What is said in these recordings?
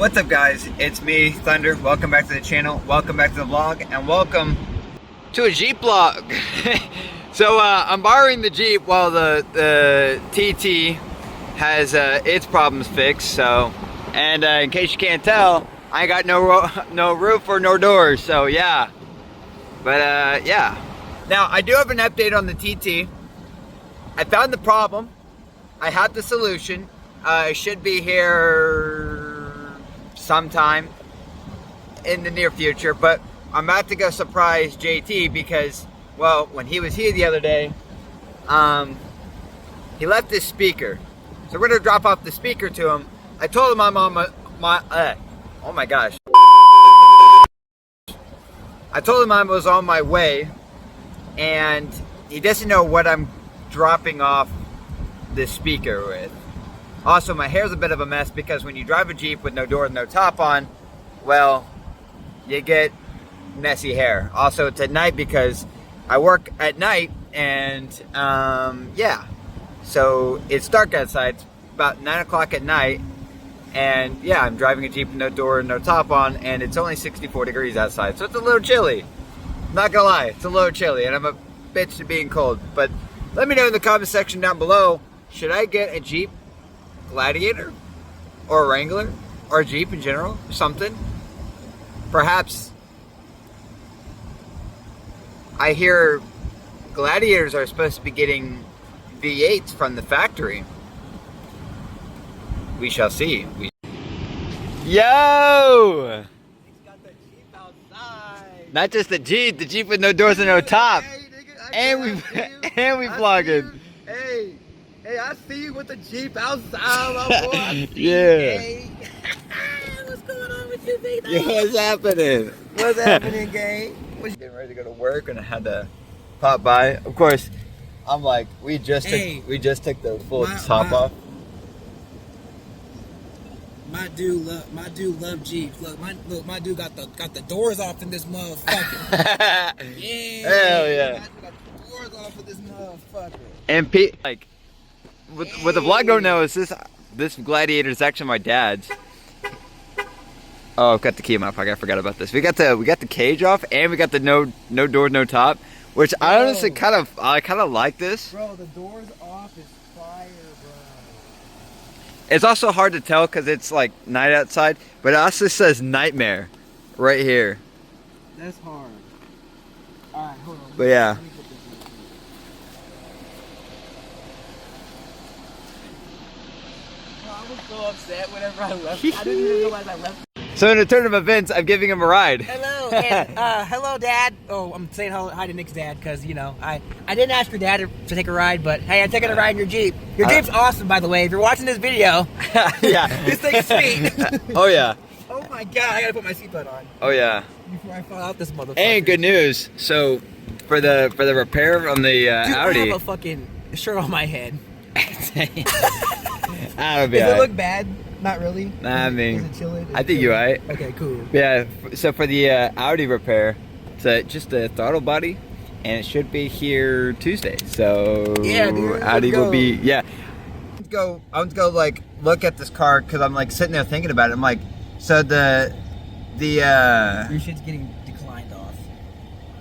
What's up guys, it's me, Thunder. Welcome back to the channel, welcome back to the vlog, and welcome to a Jeep vlog. So I'm borrowing the Jeep while the TT has its problems fixed. So, and in case you can't tell, I ain't got no roof or no doors, so yeah. But yeah. Now I do have an update on the TT. I found the problem, I have the solution. It should be here sometime in the near future, but I'm about to go surprise JT because, well, when he was here the other day, he left his speaker. So we're gonna drop off the speaker to him. I told him I'm on oh my gosh. I told him I was on my way, and he doesn't know what I'm dropping off the speaker with. Also, my hair's a bit of a mess because when you drive a Jeep with no door and no top on, well, you get messy hair. Also, it's at night because I work at night, and yeah. So it's dark outside. It's about 9 o'clock at night, and yeah, I'm driving a Jeep with no door and no top on, and it's only 64 degrees outside, so it's a little chilly. Not gonna lie, it's a little chilly, and I'm a bitch to being cold. But let me know in the comment section down below, should I get a Jeep Gladiator or a Wrangler or a Jeep in general, something? Perhaps. I hear Gladiators are supposed to be getting V8s from the factory. We shall see. Yo! He's got the Jeep outside. Not just the Jeep with no doors and no top. Hey, nigga, and we vlogging. Hey, I see you with the Jeep outside, my boy. I see yeah. You, What's going on with you, big dog? yeah, what's happening? What's happening, gang? Getting ready to go to work, and I had to pop by. Of course, I'm like, we just took the full top off. My dude love Jeeps. Look, my dude got the doors off in this motherfucker. Yeah. Hell yeah. My dude got the doors off of this motherfucker. And like, what the vlog don't know is this Gladiator is actually my dad's. Oh, I've got the key in my pocket. I forgot about this. We got the cage off, and we got the no door, no top, which I honestly kind of like this. Bro, the doors off is fire, bro. It's also hard to tell because it's like night outside, but it also says Nightmare right here. That's hard. All right, hold on. But yeah. I was so upset whenever I left. I didn't even realize I left. So in a turn of events, I'm giving him a ride. Hello, and hello, Dad. Oh, I'm saying hi to Nick's dad because, you know, I didn't ask your dad to take a ride, but hey, I'm taking a ride in your Jeep. Your Jeep's awesome, by the way. If you're watching this video, yeah, this thing's sweet. Oh yeah. Oh my God, I gotta put my seatbelt on Oh yeah. before I fall out this motherfucker. And good news. So for the repair on the Dude, Audi. I have a fucking shirt on my head. Does Does it look bad? Not really. Nah, I mean, is it chilling? I think you're right. Okay, cool. Yeah. So for the Audi repair, it's just a throttle body, and it should be here Tuesday. So yeah, dude, Audi will be I want to go like look at this car because I'm like sitting there thinking about it. I'm like, so the your shit's getting declined off.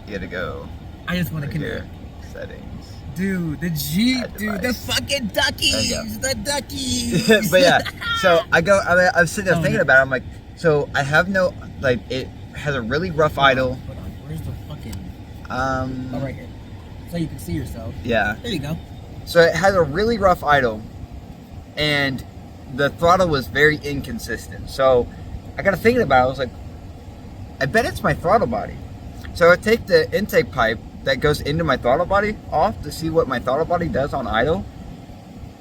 You gotta go. I just want to here. Settings. Dude, the Jeep, dude, the Device. fucking duckies, the duckies. But yeah, so I was sitting there thinking about it. I'm like, so I have no, like, it has a really rough idle. Hold on, where's the fucking? Oh, right here, so you can see yourself. Yeah. There you go. So it has a really rough idle, and the throttle was very inconsistent. So I got to thinking about it. I was like, I bet it's my throttle body. So I take the intake pipe that goes into my throttle body off to see what my throttle body does on idle,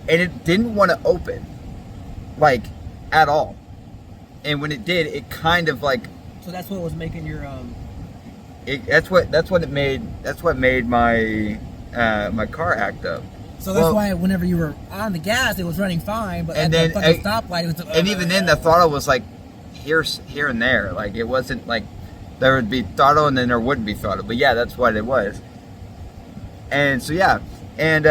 and it didn't want to open, like, at all. And when it did, it kind of like. So that's what was making your That's what made my my car act up. So that's why whenever you were on the gas, it was running fine, but at the fucking stoplight, it was. And even then, the throttle was like here and there. Like it wasn't like there would be throttle and then there wouldn't be throttle. But yeah, that's what it was. And so yeah, and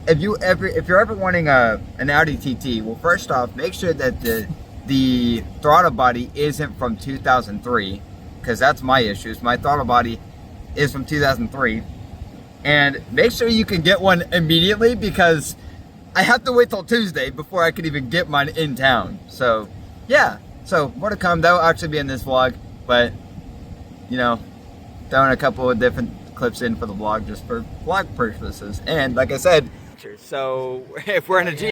if you're ever wanting an Audi TT, well, first off, make sure that the throttle body isn't from 2003, because that's my issues. My throttle body is from 2003. And make sure you can get one immediately, because I have to wait till Tuesday before I can even get mine in town. So yeah, so more to come. That will actually be in this vlog, but you know, throwing a couple of different clips in for the vlog just for vlog purposes. And like I said, so if we're in a Jeep,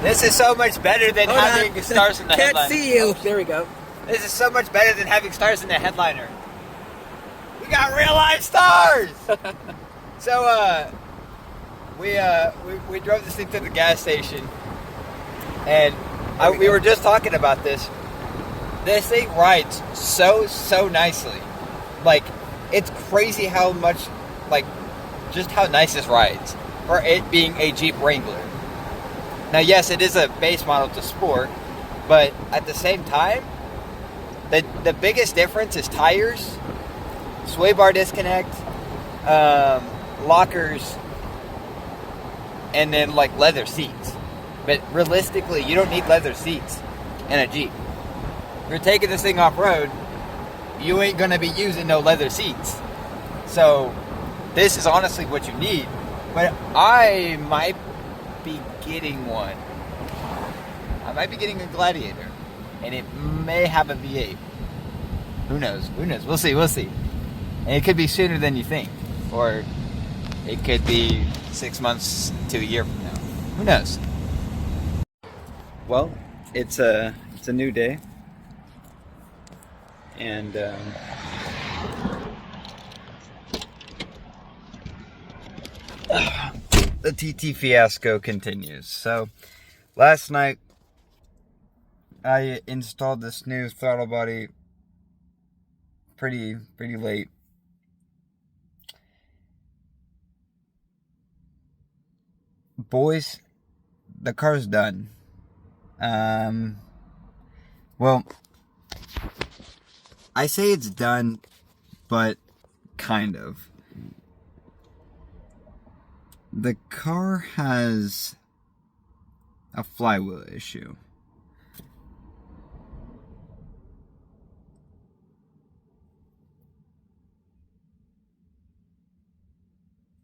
this is so much better than having stars in the headliner. Can't see you. There we go. This is so much better than having stars in the headliner. We got real life stars. So we drove this thing to the gas station, and we were just talking about this. This thing rides so nicely. Like, it's crazy how much, like, just how nice this rides for it being a Jeep Wrangler. Now, yes, it is a base model to Sport, but at the same time, the biggest difference is tires, sway bar disconnect, lockers, and then like leather seats. But realistically, you don't need leather seats in a Jeep. If you're taking this thing off-road, you ain't gonna be using no leather seats. So this is honestly what you need. But I might be getting one. I might be getting a Gladiator, and it may have a V8. Who knows? Who knows? We'll see. And it could be sooner than you think, or it could be 6 months to a year from now. Who knows? Well, it's a new day, and the TT fiasco continues. So last night I installed this new throttle body pretty late. Boys, the car's done. Well, I say it's done, but kind of. The car has a flywheel issue.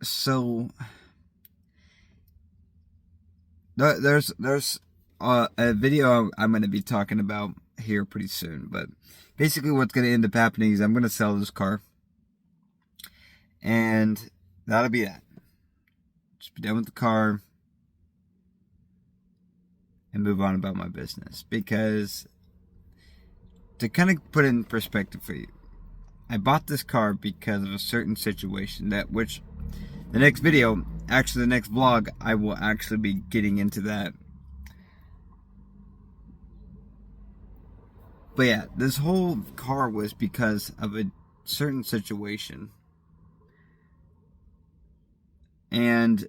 So there's a video I'm going to be talking about here pretty soon, but basically what's going to end up happening is I'm going to sell this car, and that'll be that. Just be done with the car and move on about my business. Because to kind of put it in perspective for you, I bought this car because of a certain situation which the next video, actually the next vlog, I will actually be getting into that. But yeah, this whole car was because of a certain situation. And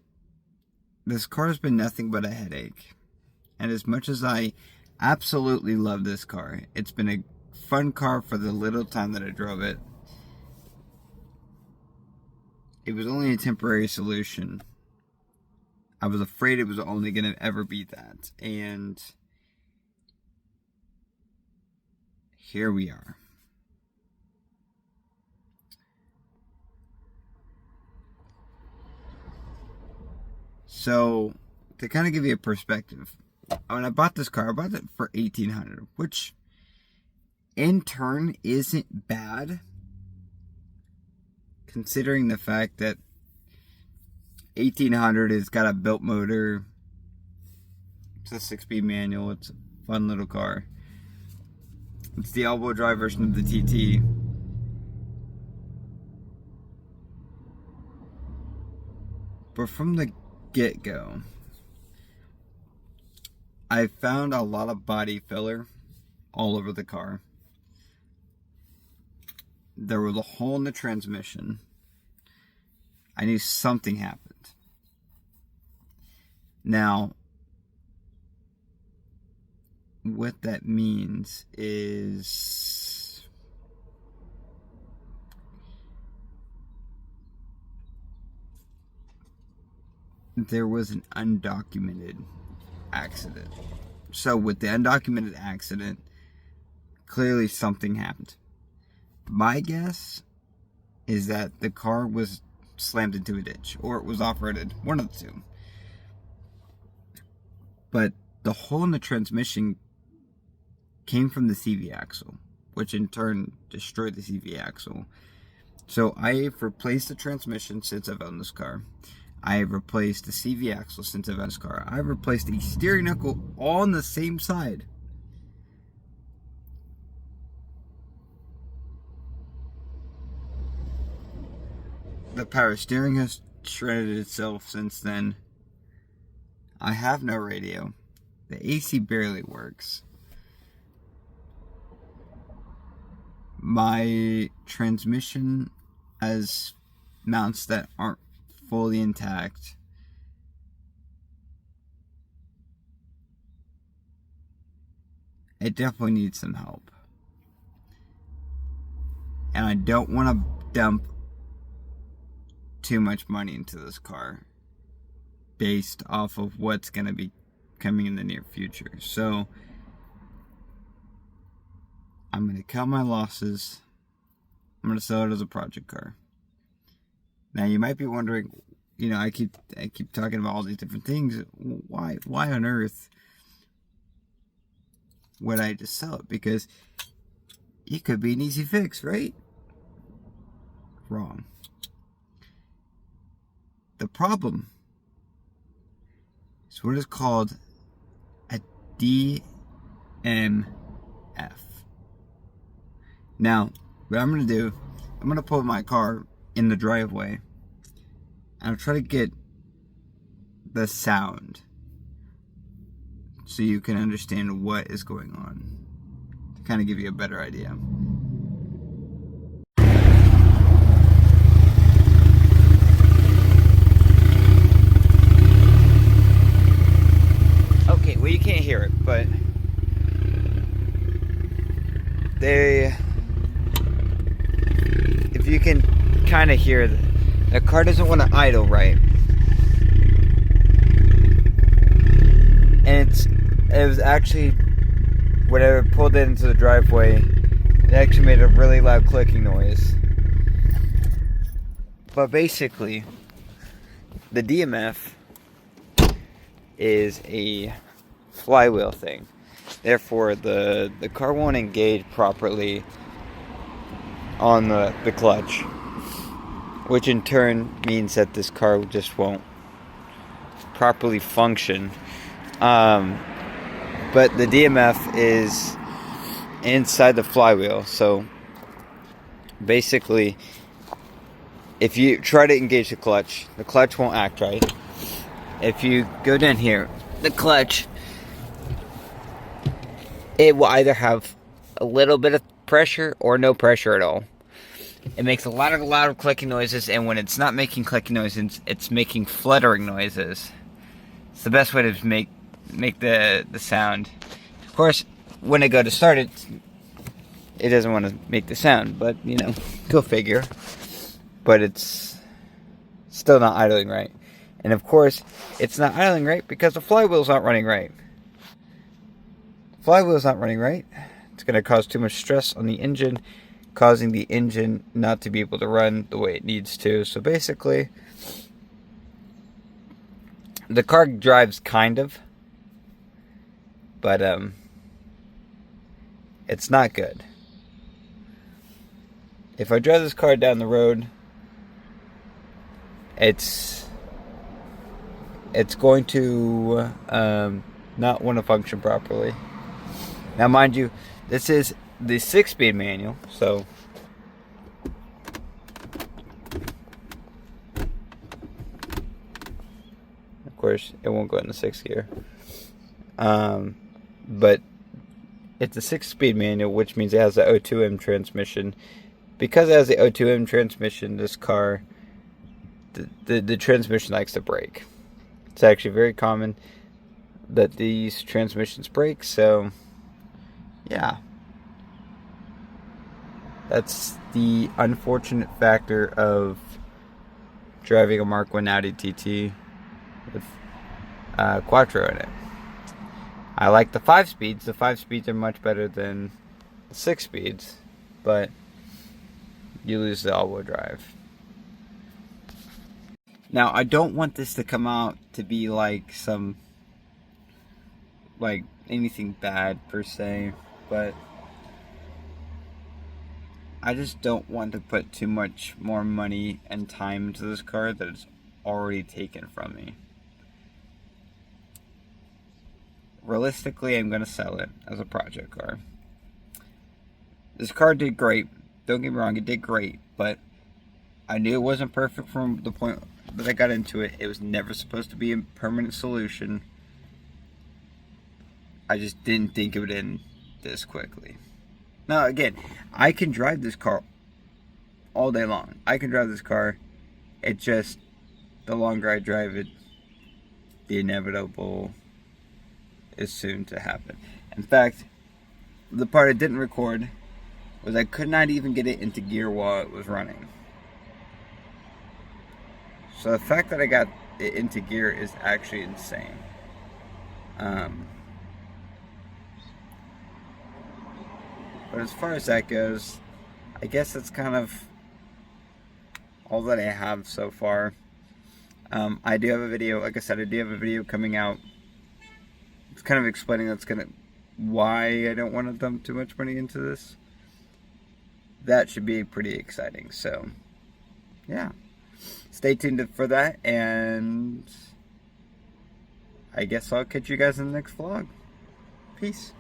this car has been nothing but a headache. And as much as I absolutely love this car, it's been a fun car for the little time that I drove it. It was only a temporary solution. I was afraid it was only going to ever be that. And here we are. So, to kind of give you a perspective, when I bought this car, I bought it for $1,800, which in turn isn't bad, considering the fact that 1800 has got a built motor. It's a 6-speed manual. It's a fun little car. It's the all-wheel drive version of the TT. But from the get-go, I found a lot of body filler all over the car. There was a hole in the transmission. I knew something happened. Now, what that means is there was an undocumented accident. So with the undocumented accident, clearly something happened. My guess is that the car was slammed into a ditch, or it was off-roaded, one of the two. But the hole in the transmission came from the CV axle, which in turn destroyed the CV axle. So I've replaced the transmission since I've owned this car. I've replaced the CV axle since I've owned this car. I've replaced the steering knuckle all on the same side. The power steering has shredded itself since then. I have no radio. The AC barely works. My transmission has mounts that aren't fully intact. It definitely needs some help. And I don't want to dump too much money into this car based off of what's going to be coming in the near future. So I'm going to cut my losses. I'm going to sell it as a project car. Now you might be wondering, you know, I keep talking about all these different things. Why on earth would I just sell it? Because it could be an easy fix, right? Wrong. The problem is what is called a DMF. Now, what I'm going to do, I'm going to pull my car in the driveway and I'll try to get the sound so you can understand what is going on, to kind of give you a better idea. Okay, well, you can't hear it, but if you can kind of hear, the car doesn't want to idle right. And it was actually, when I pulled it into the driveway, it actually made a really loud clicking noise. But basically, the DMF is a flywheel thing. Therefore, the car won't engage properly on the clutch, which in turn means that this car just won't properly function. But the DMF is inside the flywheel, so basically, if you try to engage the clutch won't act right. If you go down here, the clutch, it will either have a little bit of pressure or no pressure at all. It makes a lot of loud clicking noises, and when it's not making clicking noises, it's making fluttering noises. It's the best way to make the sound. Of course, when I go to start it, it doesn't want to make the sound, but, you know, go figure. But it's still not idling right. And of course, it's not idling right because the flywheel's not running right. Flywheel's not running right. It's going to cause too much stress on the engine, causing the engine not to be able to run the way it needs to. So basically, the car drives kind of, but it's not good. If I drive this car down the road, it's going to not want to function properly. Now, mind you, this is the 6-speed manual, so of course it won't go in the 6th gear. But it's a 6-speed manual, which means it has the O2M transmission. Because it has the O2M transmission, this car, the transmission likes to break. It's actually very common that these transmissions break, so yeah. That's the unfortunate factor of driving a Mark 1 Audi TT with Quattro in it. I like the 5 speeds. The 5 speeds are much better than the 6 speeds, but you lose the all-wheel drive. Now, I don't want this to come out to be like anything bad per se, but I just don't want to put too much more money and time into this car that it's already taken from me. Realistically, I'm going to sell it as a project car. This car did great. Don't get me wrong, it did great, but I knew it wasn't perfect from the point that I got into it. It was never supposed to be a permanent solution. I just didn't think it would end this quickly. Now, again, I can drive this car all day long. I can drive this car. It just, the longer I drive it, the inevitable is soon to happen. In fact, the part I didn't record was I could not even get it into gear while it was running. So the fact that I got it into gear is actually insane. But as far as that goes, I guess that's kind of all that I have so far. I do have a video, like I said, I do have a video coming out. It's kind of explaining why I don't want to dump too much money into this. That should be pretty exciting. So, yeah. Stay tuned for that, and I guess I'll catch you guys in the next vlog. Peace.